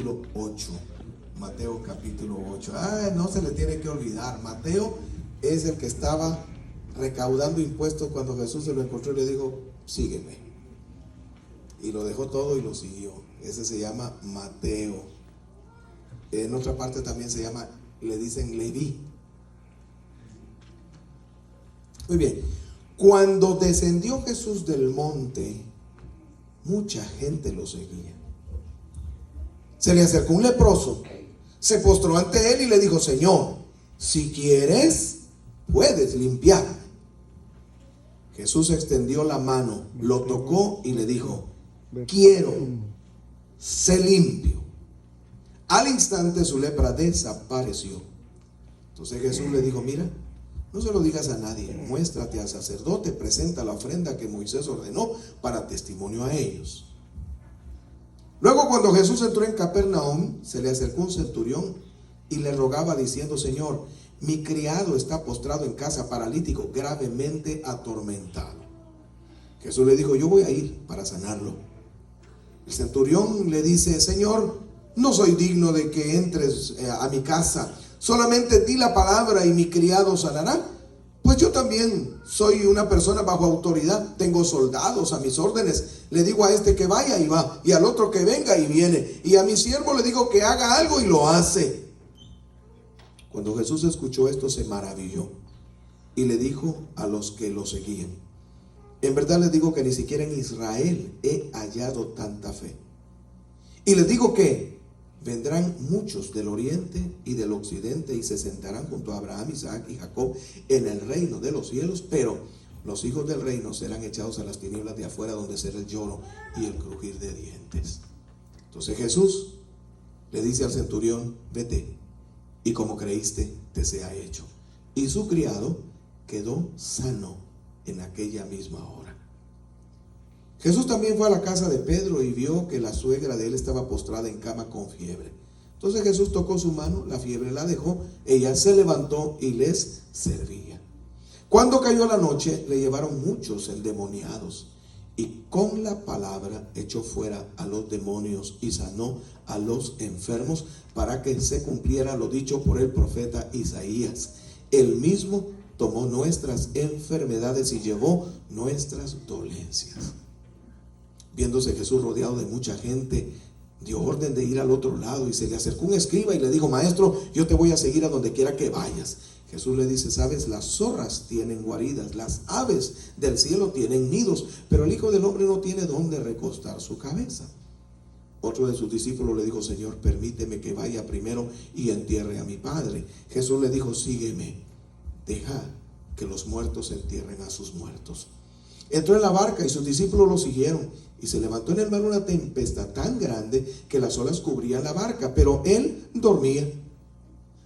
capítulo 8. Mateo capítulo 8. No se le tiene que olvidar. Mateo es el que estaba recaudando impuestos cuando Jesús se lo encontró y le dijo: sígueme. Y lo dejó todo y lo siguió. Ese se llama Mateo. En otra parte también se llama, le dicen Leví. Muy bien. Cuando descendió Jesús del monte, mucha gente lo seguía. Se le acercó un leproso, se postró ante él y le dijo: Señor, si quieres, puedes limpiarme. Jesús extendió la mano, lo tocó y le dijo: quiero, sé limpio. Al instante su lepra desapareció. Entonces Jesús le dijo: mira, no se lo digas a nadie, muéstrate al sacerdote, presenta la ofrenda que Moisés ordenó para testimonio a ellos. Luego, cuando Jesús entró en Capernaum, se le acercó un centurión y le rogaba diciendo: Señor, mi criado está postrado en casa, paralítico, gravemente atormentado. Jesús le dijo: yo voy a ir para sanarlo. El centurión le dice: Señor, no soy digno de que entres a mi casa, solamente di la palabra y mi criado sanará. Pues yo también soy una persona bajo autoridad, tengo soldados a mis órdenes. Le digo a este que vaya y va, y al otro que venga y viene, y a mi siervo le digo que haga algo y lo hace. Cuando Jesús escuchó esto, se maravilló y le dijo a los que lo seguían: en verdad les digo que ni siquiera en Israel he hallado tanta fe. Y les digo que vendrán muchos del oriente y del occidente y se sentarán junto a Abraham, Isaac y Jacob en el reino de los cielos, pero los hijos del reino serán echados a las tinieblas de afuera, donde será el lloro y el crujir de dientes. Entonces Jesús le dice al centurión: vete, y como creíste, te sea hecho. Y su criado quedó sano en aquella misma hora. Jesús también fue a la casa de Pedro y vio que la suegra de él estaba postrada en cama con fiebre. Entonces Jesús tocó su mano, la fiebre la dejó, ella se levantó y les servía. Cuando cayó la noche, le llevaron muchos endemoniados y con la palabra echó fuera a los demonios y sanó a los enfermos, para que se cumpliera lo dicho por el profeta Isaías: él mismo tomó nuestras enfermedades y llevó nuestras dolencias. Viéndose Jesús rodeado de mucha gente, dio orden de ir al otro lado, y se le acercó un escriba y le dijo: maestro, yo te voy a seguir a donde quiera que vayas. Jesús le dice: sabes, las zorras tienen guaridas, las aves del cielo tienen nidos, pero el Hijo del Hombre no tiene dónde recostar su cabeza. Otro de sus discípulos le dijo: Señor, permíteme que vaya primero y entierre a mi padre. Jesús le dijo: sígueme, deja que los muertos entierren a sus muertos. Entró en la barca y sus discípulos lo siguieron, y se levantó en el mar una tempestad tan grande que las olas cubrían la barca, pero él dormía.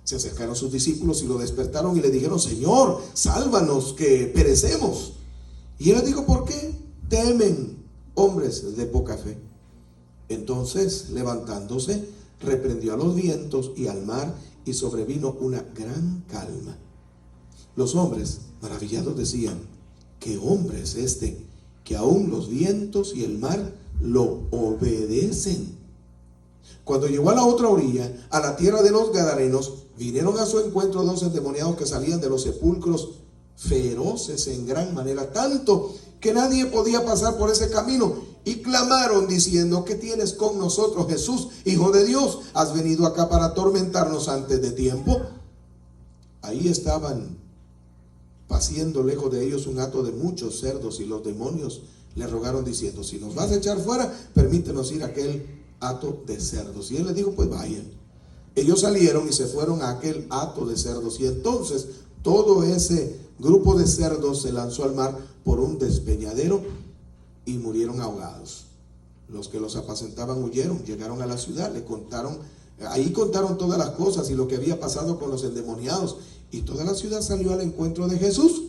Se acercaron sus discípulos y lo despertaron y le dijeron: Señor, sálvanos, que perecemos. Y él les dijo: ¿por qué temen, hombres de poca fe? Entonces, levantándose, reprendió a los vientos y al mar, y sobrevino una gran calma. Los hombres, maravillados, decían: ¿qué hombre es este, que aún los vientos y el mar lo obedecen? Cuando llegó a la otra orilla, a la tierra de los Gadarenos, vinieron a su encuentro dos endemoniados que salían de los sepulcros, feroces en gran manera, tanto que nadie podía pasar por ese camino, y clamaron diciendo: ¿qué tienes con nosotros, Jesús, Hijo de Dios? ¿Has venido acá para atormentarnos antes de tiempo? Ahí estaban paciendo lejos de ellos un hato de muchos cerdos, y los demonios le rogaron diciendo: si nos vas a echar fuera, permítenos ir a aquel hato de cerdos. Y él les dijo: pues vayan. Ellos salieron y se fueron a aquel hato de cerdos, y entonces todo ese grupo de cerdos se lanzó al mar por un despeñadero y murieron ahogados. Los que los apacentaban huyeron, llegaron a la ciudad, le contaron, ahí contaron todas las cosas y lo que había pasado con los endemoniados, y toda la ciudad salió al encuentro de Jesús,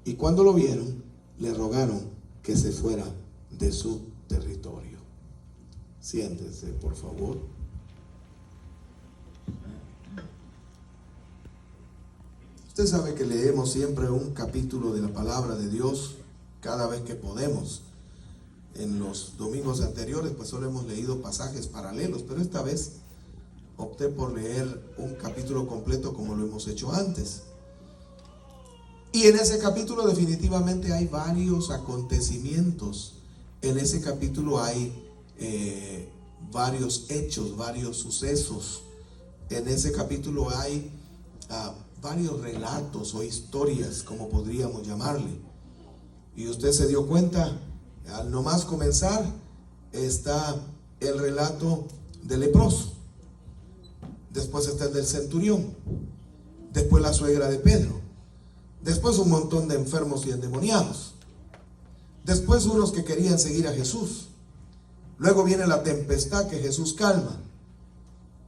y cuando lo vieron, le rogaron que se fuera de su territorio. Siéntense, por favor. Usted sabe que leemos siempre un capítulo de la palabra de Dios cada vez que podemos. En los domingos anteriores pues solo hemos leído pasajes paralelos, pero esta vez opté por leer un capítulo completo como lo hemos hecho antes. Y en ese capítulo definitivamente hay varios acontecimientos. En ese capítulo hay varios hechos, varios sucesos. En ese capítulo hay varios relatos o historias, como podríamos llamarle. Y usted se dio cuenta, al nomás comenzar, está el relato del leproso. Después está el del centurión. Después la suegra de Pedro. Después un montón de enfermos y endemoniados. Después unos que querían seguir a Jesús. Luego viene la tempestad que Jesús calma.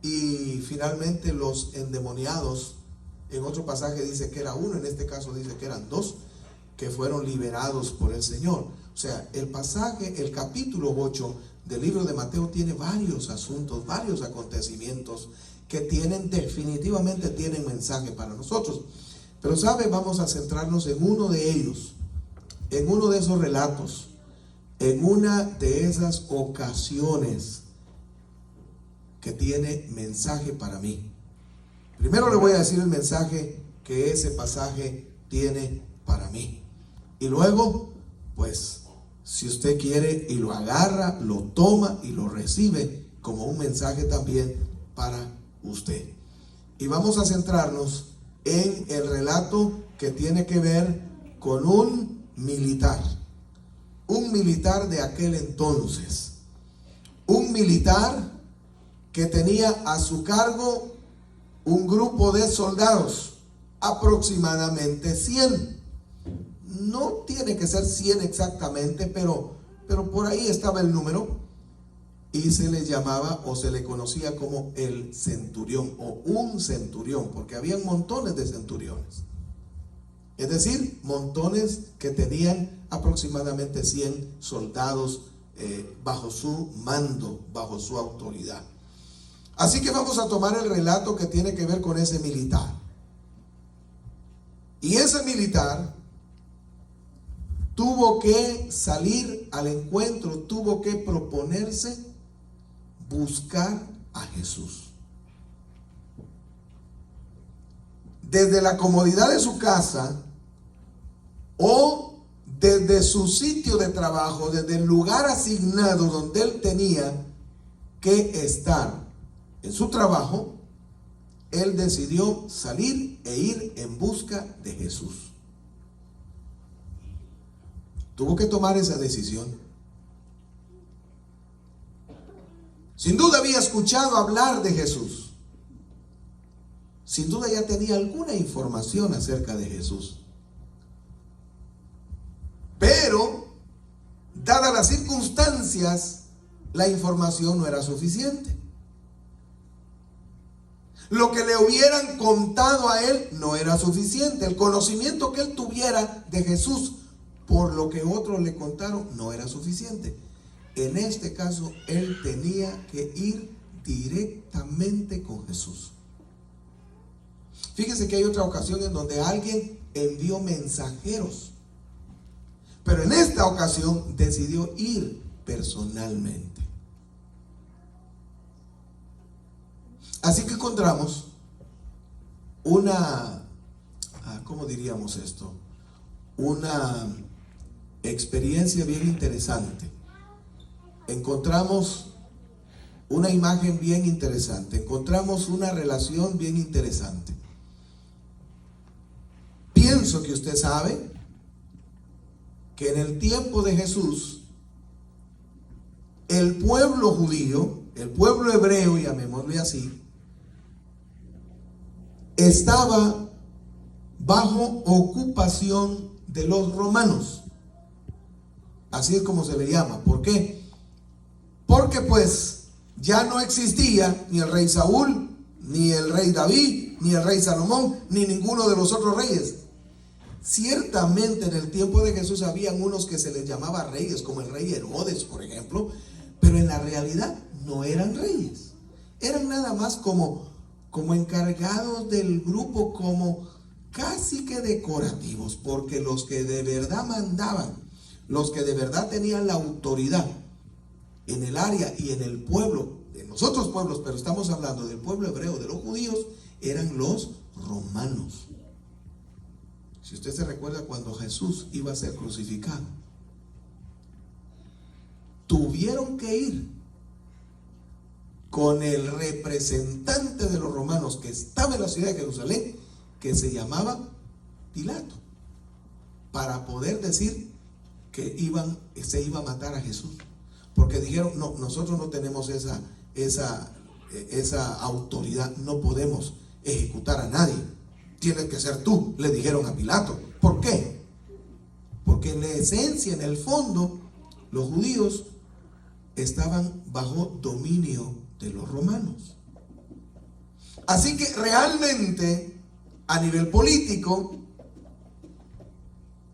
Y finalmente los endemoniados, en otro pasaje dice que era uno, en este caso dice que eran dos, que fueron liberados por el Señor. O sea, el capítulo 8 del libro de Mateo tiene varios asuntos, varios acontecimientos que definitivamente tienen mensaje para nosotros. Pero sabe, vamos a centrarnos en uno de ellos, en uno de esos relatos, en una de esas ocasiones que tiene mensaje para mí. Primero le voy a decir el mensaje que ese pasaje tiene para mí. Y luego, pues, si usted quiere y lo agarra, lo toma y lo recibe como un mensaje también para usted. Y vamos a centrarnos en el relato que tiene que ver con un militar de aquel entonces, un militar que tenía a su cargo un grupo de soldados, aproximadamente 100. No tiene que ser 100 exactamente, pero por ahí estaba el número, y se le llamaba o se le conocía como el centurión o un centurión, porque habían montones de centuriones, es decir, montones que tenían aproximadamente 100 soldados bajo su mando, bajo su autoridad. Así que vamos a tomar el relato que tiene que ver con ese militar. Y ese militar tuvo que salir al encuentro, tuvo que proponerse buscar a Jesús. Desde la comodidad de su casa o desde su sitio de trabajo, desde el lugar asignado donde él tenía que estar en su trabajo, él decidió salir e ir en busca de Jesús. Tuvo que tomar esa decisión. Sin duda había escuchado hablar de Jesús. Sin duda ya tenía alguna información acerca de Jesús. Pero, dadas las circunstancias, la información no era suficiente. Lo que le hubieran contado a él no era suficiente. El conocimiento que él tuviera de Jesús por lo que otros le contaron no era suficiente. En este caso, él tenía que ir directamente con Jesús. Fíjese que hay otra ocasión en donde alguien envió mensajeros, pero en esta ocasión decidió ir personalmente. Así que encontramos una, ¿cómo diríamos esto? Una experiencia bien interesante. Encontramos una imagen bien interesante. Encontramos una relación bien interesante. Pienso que usted sabe que en el tiempo de Jesús, el pueblo judío, el pueblo hebreo, llamémosle así, estaba bajo ocupación de los romanos. Así es como se le llama. ¿Por qué? Porque pues ya no existía ni el rey Saúl, ni el rey David, ni el rey Salomón, ni ninguno de los otros reyes. Ciertamente en el tiempo de Jesús habían unos que se les llamaba reyes, como el rey Herodes, por ejemplo, pero en la realidad no eran reyes. Eran nada más como encargados del grupo, como casi que decorativos, porque los que de verdad mandaban, los que de verdad tenían la autoridad en el área y en el pueblo, en los otros pueblos, pero estamos hablando del pueblo hebreo, de los judíos, eran los romanos. Si usted se recuerda cuando Jesús iba a ser crucificado, tuvieron que ir con el representante de los romanos que estaba en la ciudad de Jerusalén, que se llamaba Pilato, para poder decir que se iba a matar a Jesús. Porque dijeron, no, nosotros no tenemos esa autoridad, no podemos ejecutar a nadie, tienes que ser tú, le dijeron a Pilato. ¿Por qué? Porque en la esencia, en el fondo, los judíos estaban bajo dominio de los romanos. Así que realmente, a nivel político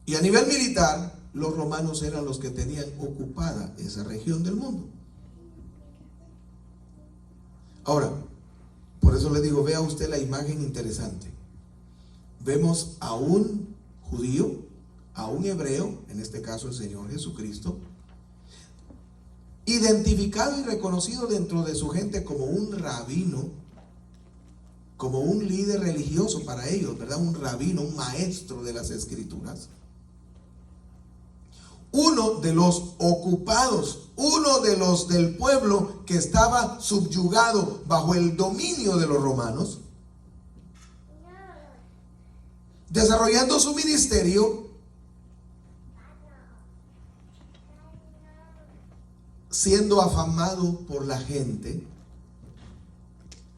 y a nivel militar, los romanos eran los que tenían ocupada esa región del mundo. Ahora, por eso le digo, vea usted la imagen interesante. Vemos a un judío, a un hebreo, en este caso el Señor Jesucristo, identificado y reconocido dentro de su gente como un rabino, como un líder religioso para ellos, ¿verdad? Un rabino, un maestro de las escrituras. Uno de los ocupados, uno de los del pueblo que estaba subyugado bajo el dominio de los romanos, desarrollando su ministerio, siendo afamado por la gente,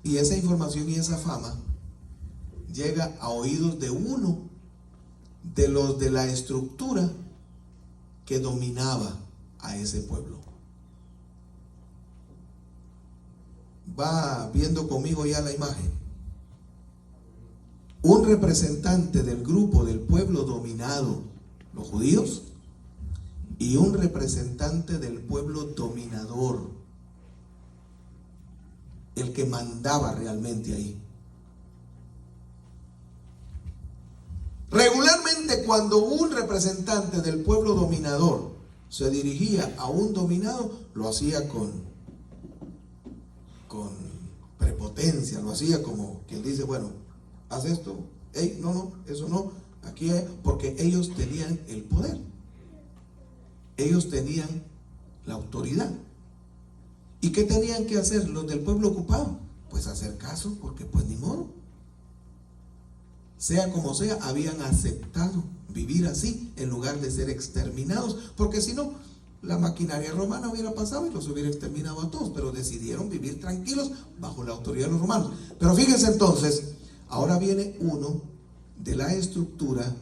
y esa información y esa fama llega a oídos de uno de los de la estructura que dominaba a ese pueblo. Va viendo conmigo ya la imagen. Un representante del grupo del pueblo dominado, los judíos, y un representante del pueblo dominador, el que mandaba realmente ahí. Regularmente, cuando un representante del pueblo dominador se dirigía a un dominado, lo hacía con prepotencia, lo hacía como quien dice, bueno, haz esto, hey, no, eso no, aquí es, porque ellos tenían el poder, ellos tenían la autoridad. ¿Y qué tenían que hacer los del pueblo ocupado? Pues hacer caso, porque pues ni modo. Sea como sea, habían aceptado vivir así en lugar de ser exterminados, porque si no, la maquinaria romana hubiera pasado y los hubiera exterminado a todos, pero decidieron vivir tranquilos bajo la autoridad de los romanos. Pero fíjense entonces, ahora viene uno de la estructura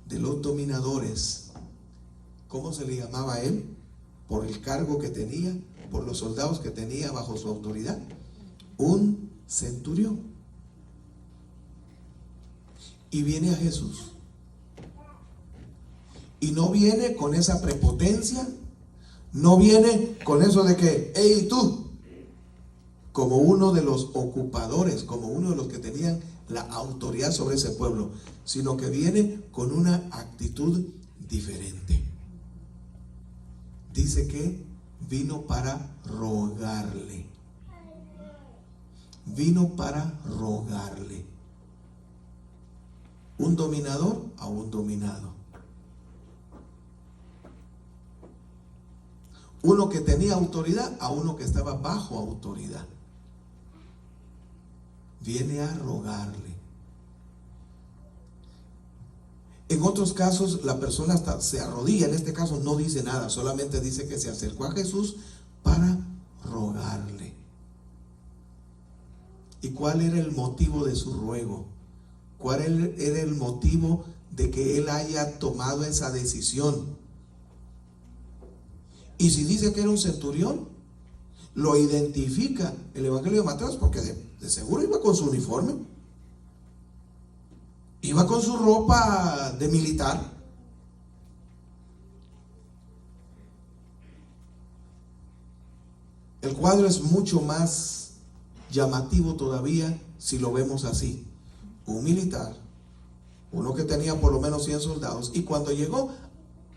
de los dominadores. ¿Cómo se le llamaba a él? Por el cargo que tenía, por los soldados que tenía bajo su autoridad. Un centurión. Y viene a Jesús. Y no viene con esa prepotencia, no viene con eso de que, hey, tú, como uno de los ocupadores, como uno de los que tenían la autoridad sobre ese pueblo, sino que viene con una actitud diferente. Dice que vino para rogarle. Vino para rogarle. Un dominador a un dominado. Uno que tenía autoridad a uno que estaba bajo autoridad. Viene a rogarle. En otros casos la persona hasta se arrodilla, en este caso no dice nada, solamente dice que se acercó a Jesús para rogarle. ¿Y cuál era el motivo de su ruego? ¿Cuál era el motivo de que él haya tomado esa decisión? Y si dice que era un centurión, lo identifica el Evangelio de Mateo, porque de seguro iba con su uniforme, iba con su ropa de militar. El cuadro es mucho más llamativo todavía si lo vemos así. Un militar, uno que tenía por lo menos 100 soldados, y cuando llegó,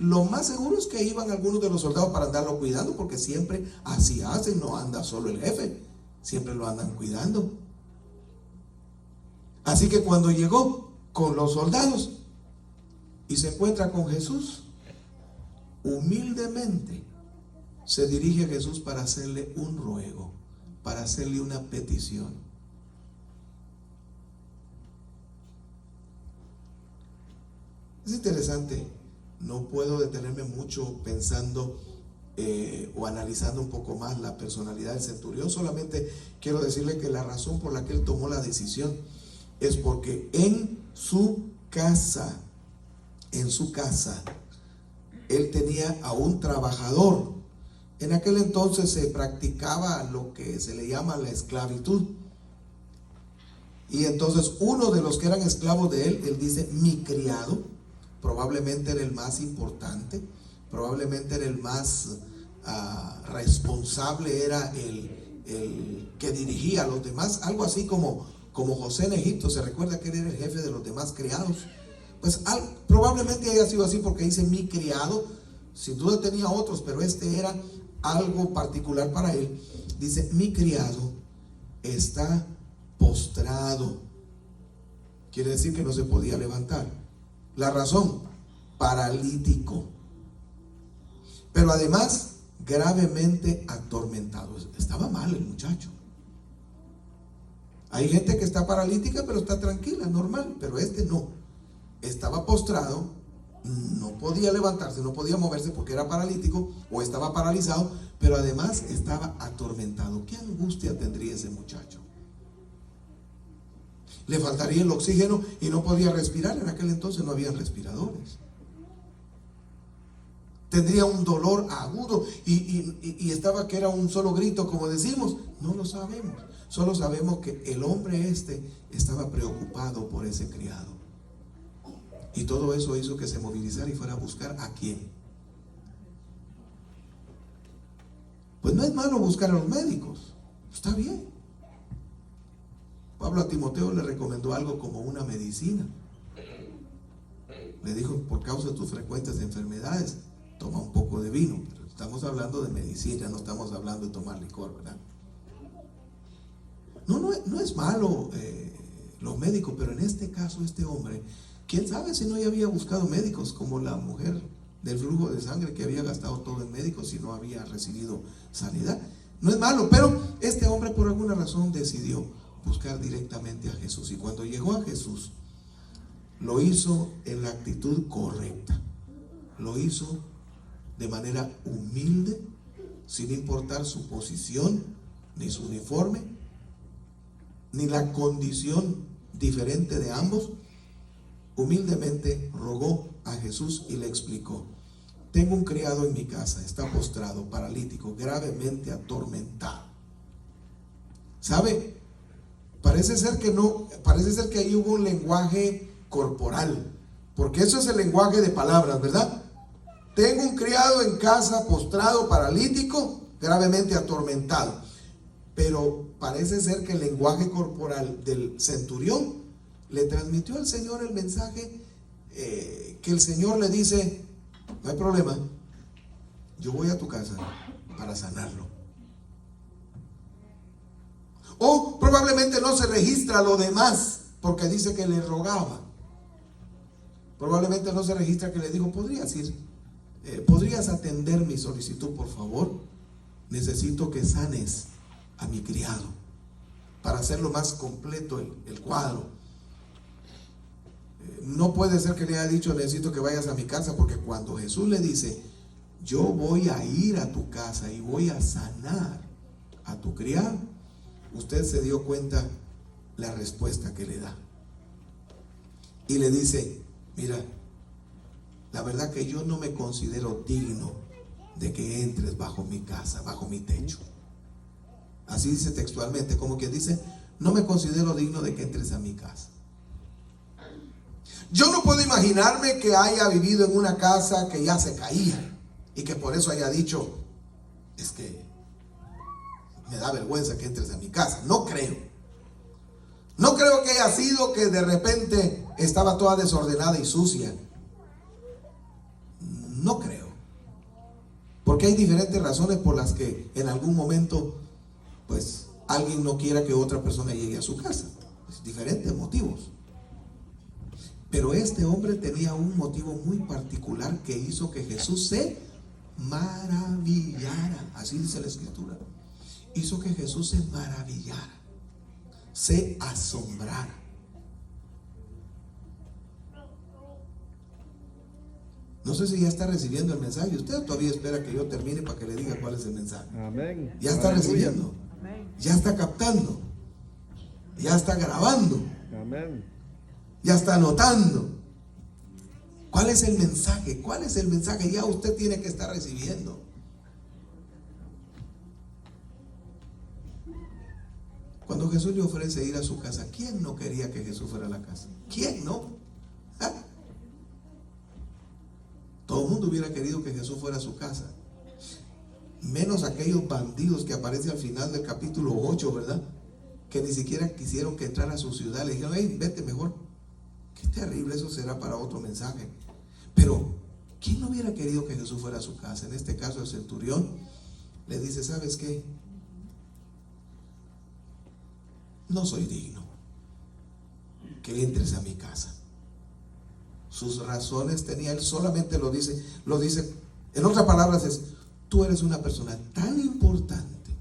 lo más seguro es que iban algunos de los soldados para andarlo cuidando, porque siempre así hacen, no anda solo el jefe, siempre lo andan cuidando. Así que cuando llegó con los soldados y se encuentra con Jesús, humildemente se dirige a Jesús para hacerle un ruego, para hacerle una petición. Es interesante, no puedo detenerme mucho pensando o analizando un poco más la personalidad del centurión. Solamente quiero decirle que la razón por la que él tomó la decisión es porque en su casa, él tenía a un trabajador. En aquel entonces se practicaba lo que se le llama la esclavitud. Y entonces uno de los que eran esclavos de él dice, mi criado, probablemente era el más importante, probablemente era el más responsable, era el que dirigía a los demás, algo así como José en Egipto. Se recuerda que él era el jefe de los demás criados. Pues probablemente haya sido así, porque dice mi criado. Sin duda tenía otros, pero este era algo particular para él. Dice, mi criado está postrado. Quiere decir que no se podía levantar. La razón, paralítico, pero además gravemente atormentado. Estaba mal el muchacho. Hay gente que está paralítica pero está tranquila, normal, pero este no. Estaba postrado, no podía levantarse, no podía moverse porque era paralítico o estaba paralizado, pero además estaba atormentado. ¿Qué angustia tendría ese muchacho? Le faltaría el oxígeno y no podía respirar. En aquel entonces no había respiradores. Tendría un dolor agudo y estaba que era un solo grito, como decimos. No lo sabemos. Solo sabemos que el hombre estaba preocupado por ese criado. Y todo eso hizo que se movilizara y fuera a buscar a quién. Pues no es malo buscar a los médicos. Está bien. Pablo a Timoteo le recomendó algo como una medicina. Le dijo, por causa de tus frecuentes enfermedades, toma un poco de vino. Pero estamos hablando de medicina, no estamos hablando de tomar licor, ¿verdad? No es malo los médicos, pero en este caso este hombre, quién sabe si no ya había buscado médicos, como la mujer del flujo de sangre que había gastado todo en médicos si no había recibido sanidad. No es malo, pero este hombre por alguna razón decidió buscar directamente a Jesús. Y cuando llegó a Jesús, lo hizo en la actitud correcta. Lo hizo de manera humilde, sin importar su posición, ni su uniforme, ni la condición diferente de ambos. Humildemente rogó a Jesús y le explicó: tengo un criado en mi casa, está postrado, paralítico, gravemente atormentado. ¿Sabe? Parece ser que ahí hubo un lenguaje corporal, porque eso es el lenguaje de palabras, ¿verdad? Tengo un criado en casa, postrado, paralítico, gravemente atormentado. Pero parece ser que el lenguaje corporal del centurión le transmitió al Señor el mensaje que el Señor le dice: no hay problema, yo voy a tu casa para sanarlo. O probablemente no se registra lo demás, porque dice que le rogaba. Probablemente no se registra que le dijo: podrías ir, podrías atender mi solicitud, por favor. Necesito que sanes a mi criado, para hacerlo más completo el cuadro. No puede ser que le haya dicho: necesito que vayas a mi casa, porque cuando Jesús le dice: yo voy a ir a tu casa y voy a sanar a tu criado, usted se dio cuenta la respuesta que le da. Y le dice: mira, la verdad que yo no me considero digno de que entres bajo mi casa, bajo mi techo. Así dice textualmente, como que dice: no me considero digno de que entres a mi casa. Yo no puedo imaginarme que haya vivido en una casa que ya se caía y que por eso haya dicho: es que me da vergüenza que entres a mi casa. No creo. No creo que haya sido que de repente estaba toda desordenada y sucia. No Porque hay diferentes razones por las que en algún momento, pues, alguien no quiera que otra persona llegue a su casa. Diferentes motivos. Pero este hombre tenía un motivo muy particular que hizo que Jesús se maravillara. Así dice la Escritura. Hizo que Jesús se maravillara, se asombrara. No sé si ya está recibiendo el mensaje. Usted todavía espera que yo termine para que le diga cuál es el mensaje. Amén. Ya está recibiendo. Ya está captando. Ya está grabando. Amén. Ya está anotando. ¿Cuál es el mensaje? ¿Cuál es el mensaje? Ya usted tiene que estar recibiendo. Cuando Jesús le ofrece ir a su casa, ¿quién no quería que Jesús fuera a la casa? ¿Quién no? ¿Ah? Todo el mundo hubiera querido que Jesús fuera a su casa. Menos aquellos bandidos que aparecen al final del capítulo 8, ¿verdad? Que ni siquiera quisieron que entrara a su ciudad. Le dijeron, hey, vete mejor. Qué terrible, eso será para otro mensaje. Pero, ¿quién no hubiera querido que Jesús fuera a su casa? En este caso, el centurión le dice, ¿sabes qué? No soy digno que entres a mi casa. Sus razones tenía, él solamente lo dice, en otras palabras es, tú eres una persona tan importante,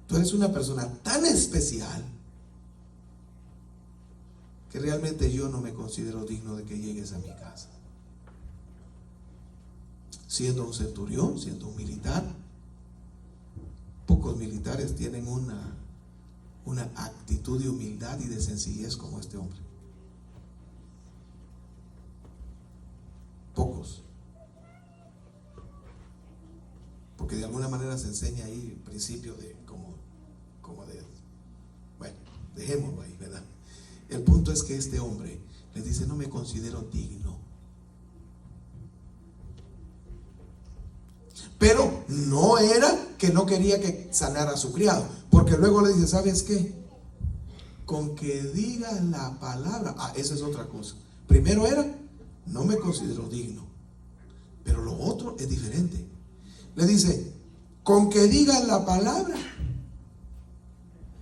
tú eres una persona tan especial, que realmente yo no me considero digno de que llegues a mi casa. Siendo un centurión, siendo un militar, pocos militares tienen una actitud de humildad y de sencillez como este hombre. Pocos. Porque de alguna manera se enseña ahí el principio de bueno, dejémoslo ahí, ¿verdad? El punto es que este hombre le dice, no me considero digno. Pero no era que no quería que sanara a su criado, porque luego le dice, ¿sabes qué? Con que diga la palabra, esa es otra cosa. Primero era, no me considero digno, pero lo otro es diferente. Le dice, con que diga la palabra,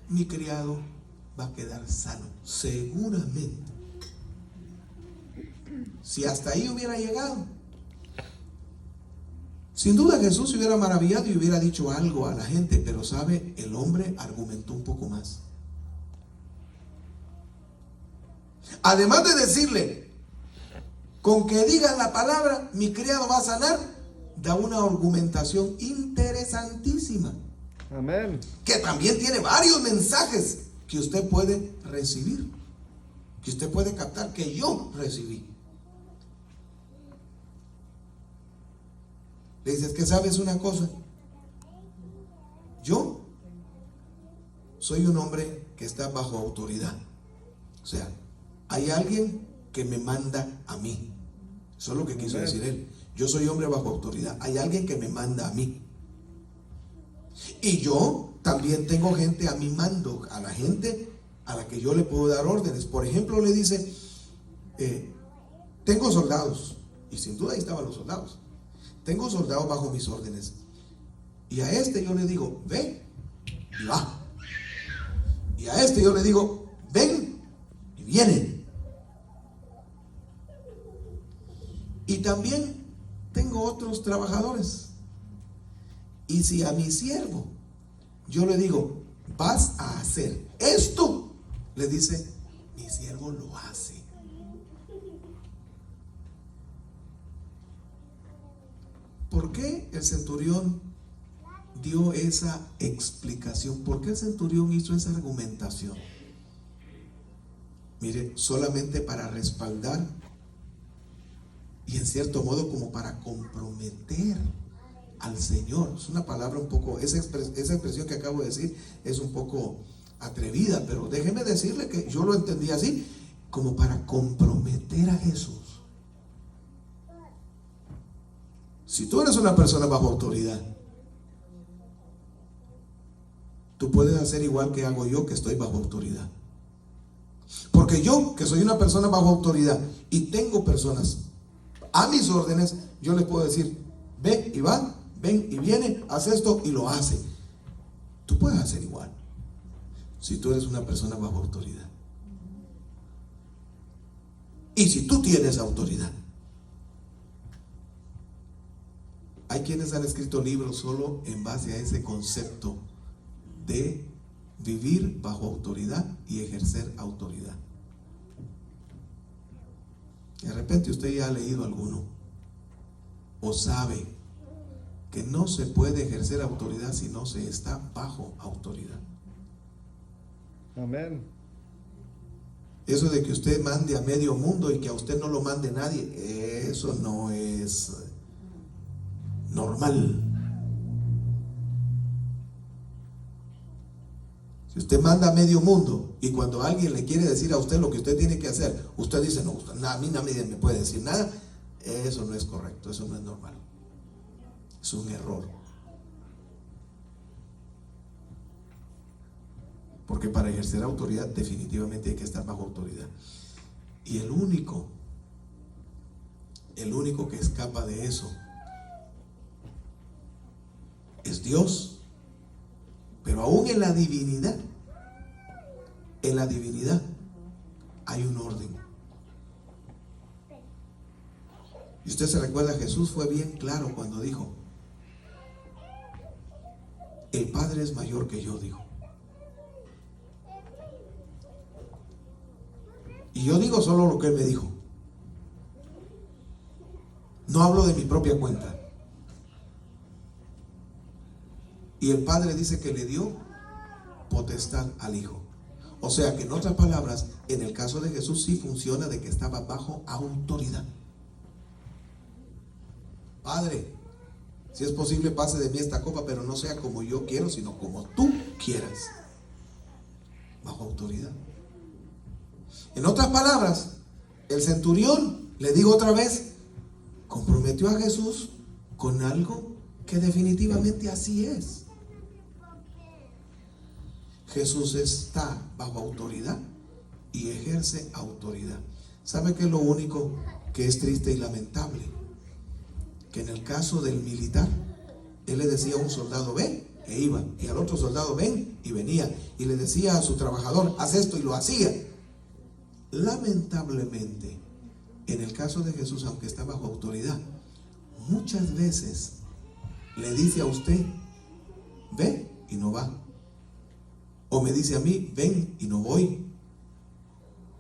mi criado va a quedar sano, seguramente. Si hasta ahí hubiera llegado, sin duda Jesús se hubiera maravillado y hubiera dicho algo a la gente, pero sabe, el hombre argumentó un poco más. Además de decirle, con que diga la palabra, mi criado va a sanar, da una argumentación interesantísima. Amén. Que también tiene varios mensajes que usted puede recibir, que usted puede captar, que yo recibí. Le dices que sabes una cosa, yo soy un hombre que está bajo autoridad. O sea, hay alguien que me manda a mí. Eso es lo que quiso decir él. Yo soy hombre bajo autoridad. Hay alguien que me manda a mí. Y yo también tengo gente a mi mando, a la gente a la que yo le puedo dar órdenes. Por ejemplo, le dice, tengo soldados. Y sin duda ahí estaban los soldados. Tengo soldados bajo mis órdenes. Y a este yo le digo, ve y va. Y a este yo le digo, ven y viene. Y también tengo otros trabajadores. Y si a mi siervo yo le digo, vas a hacer esto, le dice, mi siervo lo hace. ¿Por qué el centurión dio esa explicación? ¿Por qué el centurión hizo esa argumentación? Mire, solamente para respaldar y en cierto modo como para comprometer al Señor. Es una palabra un poco, esa expresión que acabo de decir es un poco atrevida, pero déjeme decirle que yo lo entendí así, como para comprometer a Jesús. Si tú eres una persona bajo autoridad, tú puedes hacer igual que hago yo, que estoy bajo autoridad. Porque yo, que soy una persona bajo autoridad y tengo personas a mis órdenes, yo les puedo decir, Ven y va, ven y viene, haz esto y lo hace. Tú puedes hacer igual si tú eres una persona bajo autoridad. Y si tú tienes autoridad. Hay quienes han escrito libros solo en base a ese concepto de vivir bajo autoridad y ejercer autoridad. De repente usted ya ha leído alguno o sabe que no se puede ejercer autoridad si no se está bajo autoridad. Amén. Eso de que usted mande a medio mundo y que a usted no lo mande nadie, eso no es normal. Si usted manda a medio mundo y cuando alguien le quiere decir a usted lo que usted tiene que hacer, usted dice, no, a mí nadie me puede decir nada, eso no es correcto, eso no es normal. Es un error. Porque para ejercer autoridad definitivamente hay que estar bajo autoridad. Y el único que escapa de eso es Dios. Pero aún en la divinidad hay un orden. Y usted se recuerda, Jesús fue bien claro cuando dijo: el Padre es mayor que yo, dijo. Y yo digo solo lo que Él me dijo. No hablo de mi propia cuenta. Y el Padre dice que le dio potestad al Hijo. O sea que en otras palabras, en el caso de Jesús sí funciona de que estaba bajo autoridad. Padre, si es posible pase de mí esta copa, pero no sea como yo quiero, sino como tú quieras. Bajo autoridad. En otras palabras, el centurión, le digo otra vez, comprometió a Jesús con algo que definitivamente así es. Jesús está bajo autoridad y ejerce autoridad. ¿Sabe qué es lo único que es triste y lamentable? Que en el caso del militar, él le decía a un soldado, ven, e iba, y al otro soldado, ven, y venía, y le decía a su trabajador, haz esto, y lo hacía. Lamentablemente, en el caso de Jesús, aunque está bajo autoridad, muchas veces le dice a usted, ve, y no va. O me dice a mí, ven, y no voy.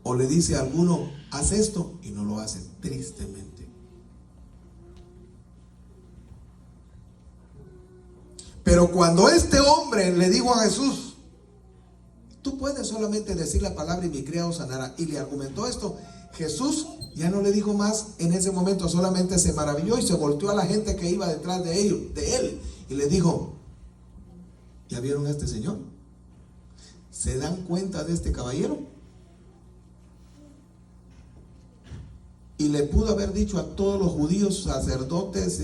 O le dice a alguno, haz esto, y no lo hace, tristemente. Pero cuando este hombre le dijo a Jesús, tú puedes solamente decir la palabra y mi criado sanará, y le argumentó esto, Jesús ya no le dijo más en ese momento, solamente se maravilló y se volteó a la gente que iba detrás de él, y le dijo, ¿ya vieron a este señor? ¿Se dan cuenta de este caballero? Y le pudo haber dicho a todos los judíos, sacerdotes,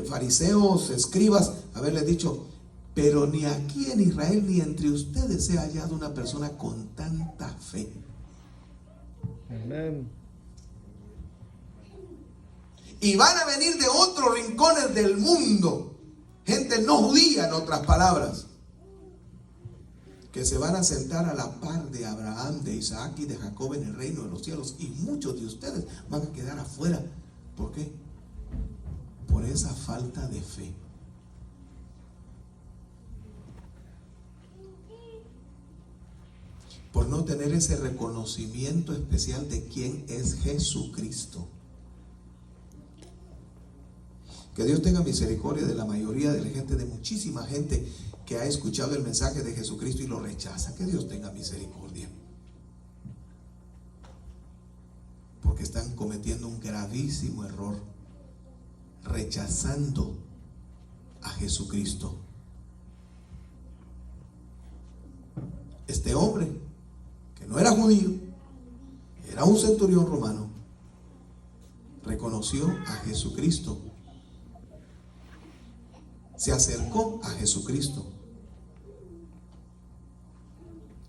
fariseos, escribas, haberle dicho, pero ni aquí en Israel ni entre ustedes se ha hallado una persona con tanta fe. Amén. Y van a venir de otros rincones del mundo, gente no judía, en otras palabras, que se van a sentar a la par de Abraham, de Isaac y de Jacob en el reino de los cielos, y muchos de ustedes van a quedar afuera. ¿Por qué? Por esa falta de fe. Por no tener ese reconocimiento especial de quién es Jesucristo. Que Dios tenga misericordia de la mayoría de la gente, de muchísima gente que ha escuchado el mensaje de Jesucristo y lo rechaza. Que Dios tenga misericordia. Porque están cometiendo un gravísimo error, rechazando a Jesucristo. Este hombre, que no era judío, era un centurión romano, reconoció a Jesucristo, se acercó a Jesucristo,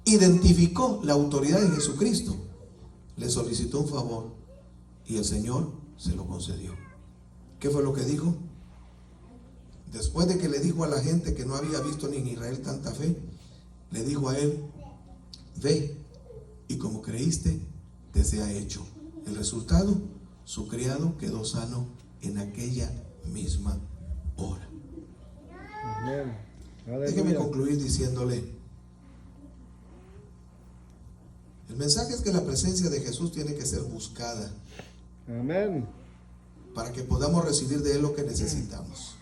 identificó la autoridad de Jesucristo, le solicitó un favor y el Señor se lo concedió. ¿Qué fue lo que dijo? Después de que le dijo a la gente que no había visto ni en Israel tanta fe, le dijo a él: ve, y como creíste, te sea hecho. El resultado, su criado quedó sano en aquella misma hora. Amén. Déjeme Aleluya. concluir diciéndole: el mensaje es que la presencia de Jesús tiene que ser buscada Amén. para que podamos recibir de Él lo que necesitamos.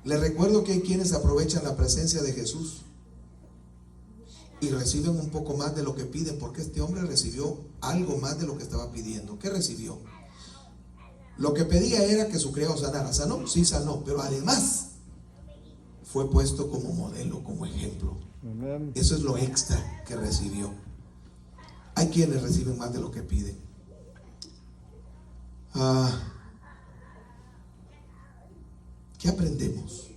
Les recuerdo que hay quienes aprovechan la presencia de Jesús y reciben un poco más de lo que piden, porque este hombre recibió algo más de lo que estaba pidiendo. ¿Qué recibió? Lo que pedía era que su criado sanara. ¿Sanó? Sí, sanó, pero además fue puesto como modelo, como ejemplo. Amén. Eso es lo extra que recibió. Hay quienes reciben más de lo que piden. ¿Qué aprendemos?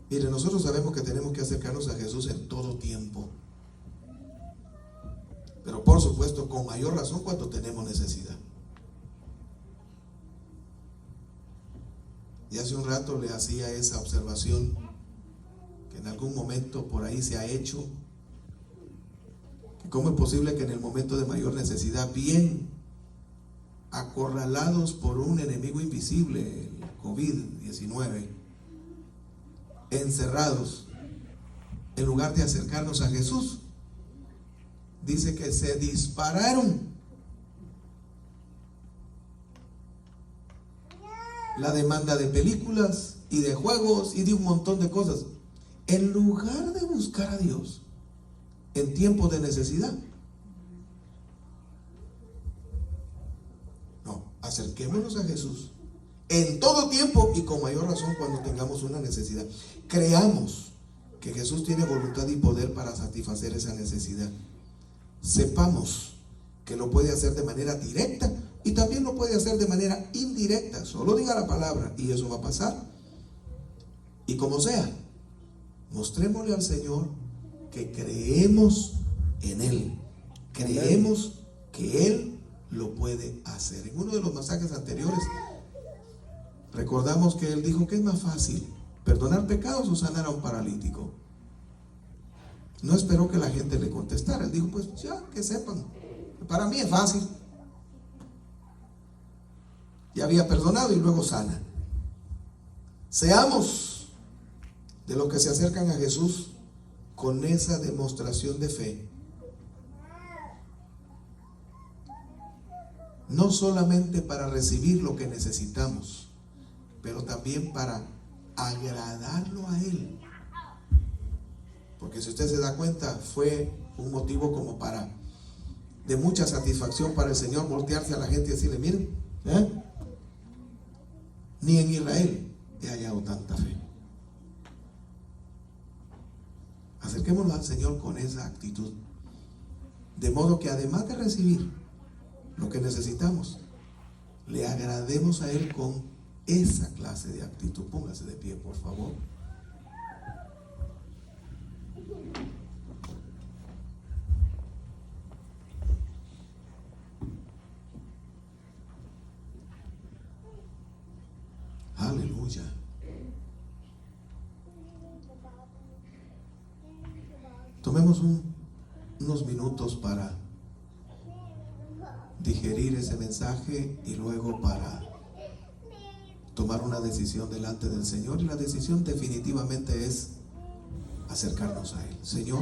Mire, nosotros sabemos que tenemos que acercarnos a Jesús en todo tiempo, pero por supuesto con mayor razón cuando tenemos necesidad. Y hace un rato le hacía esa observación que en algún momento por ahí se ha hecho, que cómo es posible que en el momento de mayor necesidad, bien acorralados por un enemigo invisible, el COVID-19, encerrados, en lugar de acercarnos a Jesús, dice que se dispararon la demanda de películas y de juegos y de un montón de cosas, en lugar de buscar a Dios en tiempos de necesidad. No, acerquémonos a Jesús en todo tiempo y con mayor razón cuando tengamos una necesidad. Creamos que Jesús tiene voluntad y poder para satisfacer esa necesidad. Sepamos que lo puede hacer de manera directa y también lo puede hacer de manera indirecta. Solo diga la palabra y eso va a pasar. Y como sea, mostrémosle al Señor que creemos en Él. Creemos que Él lo puede hacer. En uno de los mensajes anteriores recordamos que Él dijo que es más fácil perdonar pecados o sanar a un paralítico. No esperó que la gente le contestara. Él dijo: pues ya, que sepan, para mí es fácil. Ya había perdonado y luego sana. Seamos de los que se acercan a Jesús con esa demostración de fe. No solamente para recibir lo que necesitamos, pero también para agradarlo a Él. Porque si usted se da cuenta, fue un motivo como de mucha satisfacción para el Señor voltearse a la gente y decirle: miren, ni en Israel he hallado tanta fe. Acerquémonos al Señor con esa actitud, de modo que además de recibir lo que necesitamos, le agrademos a Él con esa clase de actitud. Póngase de pie, por favor. Aleluya. Tomemos unos minutos para digerir ese mensaje y luego para tomar una decisión delante del Señor. Y la decisión definitivamente es acercarnos a Él. Señor,